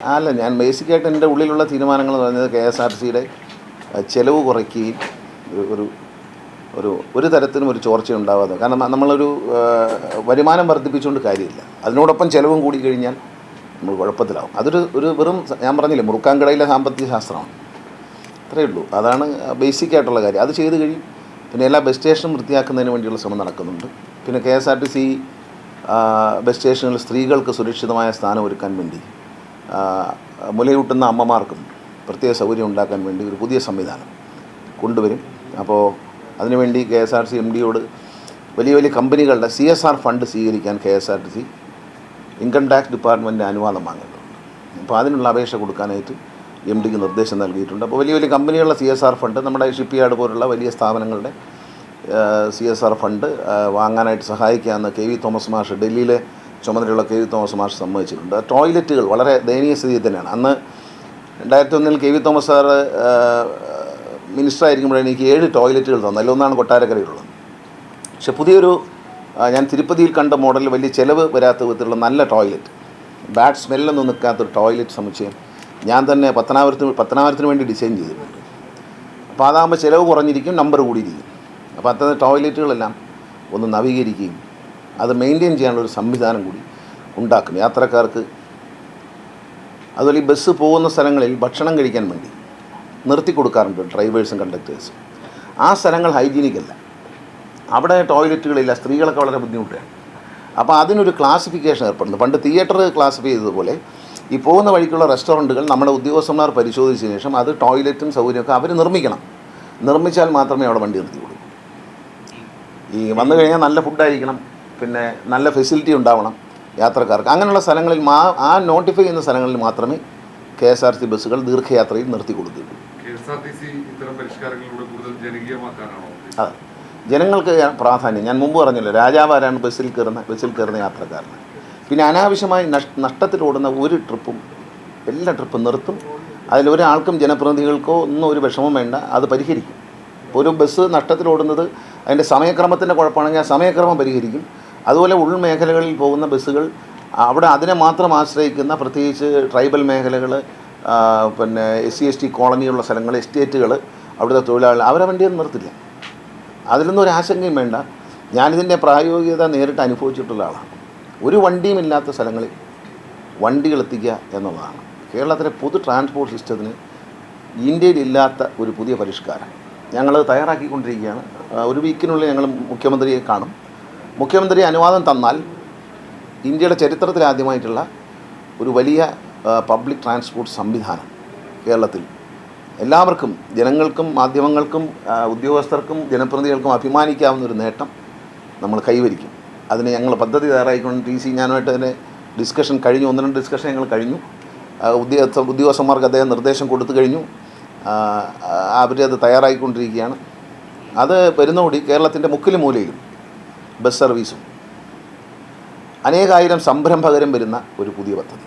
അല്ല, ഞാൻ ബേസിക്കായിട്ട് എൻ്റെ ഉള്ളിലുള്ള തീരുമാനങ്ങൾ എന്ന് പറയുന്നത് KSRTCയുടെ ചിലവ് കുറയ്ക്കുകയും ഒരു ഒരു ഒരു തരത്തിലും ഒരു ചോർച്ച ഉണ്ടാവാതെ, കാരണം നമ്മളൊരു വരുമാനം വർദ്ധിപ്പിച്ചുകൊണ്ട് കാര്യമില്ല, അതിനോടൊപ്പം ചിലവും കൂടി കഴിഞ്ഞാൽ നമ്മൾ കുഴപ്പത്തിലാവും. അതൊരു വെറും, ഞാൻ പറഞ്ഞില്ലേ, മുറുക്കാൻകടയിലെ സാമ്പത്തിക ശാസ്ത്രമാണ്. അത്രയേ ഉള്ളൂ. അതാണ് ബേസിക്കായിട്ടുള്ള കാര്യം. അത് ചെയ്ത് കഴിയും. പിന്നെ എല്ലാ ബസ് സ്റ്റേഷനും വൃത്തിയാക്കുന്നതിന് വേണ്ടിയുള്ള ശ്രമം നടക്കുന്നുണ്ട്. പിന്നെ KSRTC ബസ് സ്റ്റേഷനുകളിൽ സ്ത്രീകൾക്ക് സുരക്ഷിതമായ സ്ഥാനം ഒരുക്കാൻ വേണ്ടി മുലയൂട്ടുന്ന അമ്മമാർക്കും പ്രത്യേക സൗകര്യം ഉണ്ടാക്കാൻ വേണ്ടി ഒരു പുതിയ സംവിധാനം കൊണ്ടുവരും. അപ്പോൾ അതിനുവേണ്ടി KSRTC MDയോട് വലിയ വലിയ കമ്പനികളുടെ CSR ഫണ്ട് സ്വീകരിക്കാൻ KSRTC ഇൻകം ടാക്സ് ഡിപ്പാർട്ട്മെൻറ്റിൻ്റെ അനുവാദം വാങ്ങുന്നുണ്ട്. അപ്പോൾ അതിനുള്ള അപേക്ഷ കൊടുക്കാനായിട്ട് MDക്ക് നിർദ്ദേശം നൽകിയിട്ടുണ്ട്. അപ്പോൾ വലിയ വലിയ കമ്പനികളുടെ CSR ഫണ്ട്, നമ്മുടെ ഷിപ്പ് യാർഡ് പോലുള്ള വലിയ സ്ഥാപനങ്ങളുടെ CSR ഫണ്ട് വാങ്ങാനായിട്ട് സഹായിക്കാമെന്ന് KV തോമസ് മാഷ്, ഡൽഹിയിലെ ചുമതലയുള്ള KV തോമസ് മാഷ് സമ്മതിച്ചിട്ടുണ്ട്. ടോയ്ലറ്റുകൾ വളരെ ദയനീയ സ്ഥിതിയിൽ തന്നെയാണ്. അന്ന് 2001 KV തോമസ് സാറ് മിനിസ്റ്റർ ആയിരിക്കുമ്പോഴേ എനിക്ക് 7 ടോയ്ലറ്റുകൾ തന്നു. അതിലൊന്നാണ് കൊട്ടാരക്കരയിലുള്ളത്. പക്ഷെ പുതിയൊരു, ഞാൻ തിരുപ്പതിയിൽ കണ്ട മോഡലിൽ വലിയ ചിലവ് വരാത്ത വിധത്തിലുള്ള നല്ല ടോയ്ലറ്റ്, ബാഡ് സ്മെല്ലൊന്നും നിൽക്കാത്തൊരു ടോയ്ലറ്റ് സമുച്ചയം ഞാൻ തന്നെ പത്തനാപുരത്തിന് വേണ്ടി ഡിസൈൻ ചെയ്തിട്ടുണ്ട്. അപ്പോൾ അതാകുമ്പോൾ ചിലവ് കുറഞ്ഞിരിക്കും, നമ്പർ കൂടിയിരിക്കും. അപ്പോൾ അത്തരം ടോയ്ലറ്റുകളെല്ലാം ഒന്ന് നവീകരിക്കുകയും അത് മെയിൻറ്റെയിൻ ചെയ്യാനുള്ളൊരു സംവിധാനം കൂടി ഉണ്ടാക്കും. യാത്രക്കാർക്ക് അതുപോലെ ഈ ബസ് പോകുന്ന സ്ഥലങ്ങളിൽ ഭക്ഷണം കഴിക്കാൻ വേണ്ടി നിർത്തി കൊടുക്കാറുണ്ട് ഡ്രൈവേഴ്സും കണ്ടക്ടേഴ്സും. ആ സ്ഥലങ്ങൾ ഹൈജീനിക്കല്ല, അവിടെ ടോയ്ലറ്റുകളില്ല, സ്ത്രീകളൊക്കെ വളരെ ബുദ്ധിമുട്ടാണ്. അപ്പോൾ അതിനൊരു ക്ലാസിഫിക്കേഷൻ ഏർപ്പെടുന്നു. പണ്ട് തിയേറ്റർ ക്ലാസിഫൈ ചെയ്തതുപോലെ ഈ പോകുന്ന വഴിക്കുള്ള റെസ്റ്റോറൻറ്റുകൾ നമ്മുടെ ഉദ്യോഗസ്ഥന്മാർ പരിശോധിച്ചതിന് ശേഷം അത് ടോയ്ലറ്റും സൗകര്യമൊക്കെ അവർ നിർമ്മിക്കണം. നിർമ്മിച്ചാൽ മാത്രമേ അവിടെ വണ്ടി നിർത്തി കൊടുക്കൂ. ഈ വന്നു കഴിഞ്ഞാൽ നല്ല ഫുഡായിരിക്കണം, പിന്നെ നല്ല ഫെസിലിറ്റി ഉണ്ടാവണം യാത്രക്കാർക്ക്. അങ്ങനെയുള്ള സ്ഥലങ്ങളിൽ ആ നോട്ടിഫൈ ചെയ്യുന്ന സ്ഥലങ്ങളിൽ മാത്രമേ KSRTC ബസ്സുകൾ ദീർഘയാത്രയിൽ നിർത്തി കൊടുക്കുകയുള്ളൂ. അതെ, ജനങ്ങൾക്ക് പ്രാധാന്യം. ഞാൻ മുമ്പ് പറഞ്ഞല്ലോ, രാജാവാരാണ് ബസ്സിൽ കയറുന്ന യാത്രക്കാരന്. പിന്നെ അനാവശ്യമായി നഷ്ടത്തിലോടുന്ന ഒരു ട്രിപ്പും, എല്ലാ ട്രിപ്പും നിർത്തും. അതിലൊരാൾക്കും ജനപ്രതിനിധികൾക്കോ ഒന്നും ഒരു വിഷമം വേണ്ട, അത് പരിഹരിക്കും. ഒരു ബസ് നഷ്ടത്തിലോടുന്നത് അതിൻ്റെ സമയക്രമത്തിൻ്റെ കുഴപ്പമാണെങ്കിൽ ആ സമയക്രമം പരിഹരിക്കും. അതുപോലെ ഉൾമേഖലകളിൽ പോകുന്ന ബസ്സുകൾ അവിടെ അതിനെ മാത്രം ആശ്രയിക്കുന്ന, പ്രത്യേകിച്ച് ട്രൈബൽ മേഖലകൾ, പിന്നെ SC/ST കോളനിയുള്ള സ്ഥലങ്ങൾ, എസ്റ്റേറ്റുകൾ, അവിടുത്തെ തൊഴിലാളികൾ, അവരെ വണ്ടിയൊന്നും നിർത്തില്ല. അതിലൊന്നും ഒരു ആശങ്കയും വേണ്ട. ഞാനിതിൻ്റെ പ്രായോഗികത നേരിട്ട് അനുഭവിച്ചിട്ടുള്ള ആളാണ്. ഒരു വണ്ടിയും ഇല്ലാത്ത സ്ഥലങ്ങളിൽ വണ്ടികൾ എത്തിക്കുക എന്നുള്ളതാണ് കേരളത്തിലെ പൊതു ട്രാൻസ്പോർട്ട് സിസ്റ്റത്തിന് ഇന്ത്യയിലില്ലാത്ത ഒരു പുതിയ പരിഷ്കാരം. ഞങ്ങൾ തയ്യാറാക്കിക്കൊണ്ടിരിക്കുകയാണ്. ഒരു വീക്കിനുള്ളിൽ ഞങ്ങൾ മുഖ്യമന്ത്രിയെ കാണും. മുഖ്യമന്ത്രി അനുവാദം തന്നാൽ ഇന്ത്യയുടെ ചരിത്രത്തിലാദ്യമായിട്ടുള്ള ഒരു വലിയ പബ്ലിക് ട്രാൻസ്പോർട്ട് സംവിധാനം കേരളത്തിൽ എല്ലാവർക്കും, ജനങ്ങൾക്കും മാധ്യമങ്ങൾക്കും ഉദ്യോഗസ്ഥർക്കും ജനപ്രതിനിധികൾക്കും അഭിമാനിക്കാവുന്ന ഒരു നേട്ടം നമ്മൾ കൈവരിക്കും. അതിന് ഞങ്ങൾ പദ്ധതി തയ്യാറായിക്കൊണ്ട് TC ഞാനുമായിട്ട് അതിന് ഡിസ്കഷൻ കഴിഞ്ഞു. 1-2 ഡിസ്കഷൻ ഞങ്ങൾ കഴിഞ്ഞു. ഉദ്യോഗസ്ഥന്മാർക്ക് അദ്ദേഹം നിർദ്ദേശം കൊടുത്തു കഴിഞ്ഞു. അവരത് തയ്യാറായിക്കൊണ്ടിരിക്കുകയാണ്. അത് വരുന്നതോടെ കേരളത്തിൻ്റെ മുക്കിലും മൂലയിലും ബസ് സർവീസും അനേകായിരം സംരംഭകരും വരുന്ന ഒരു പുതിയ പദ്ധതി.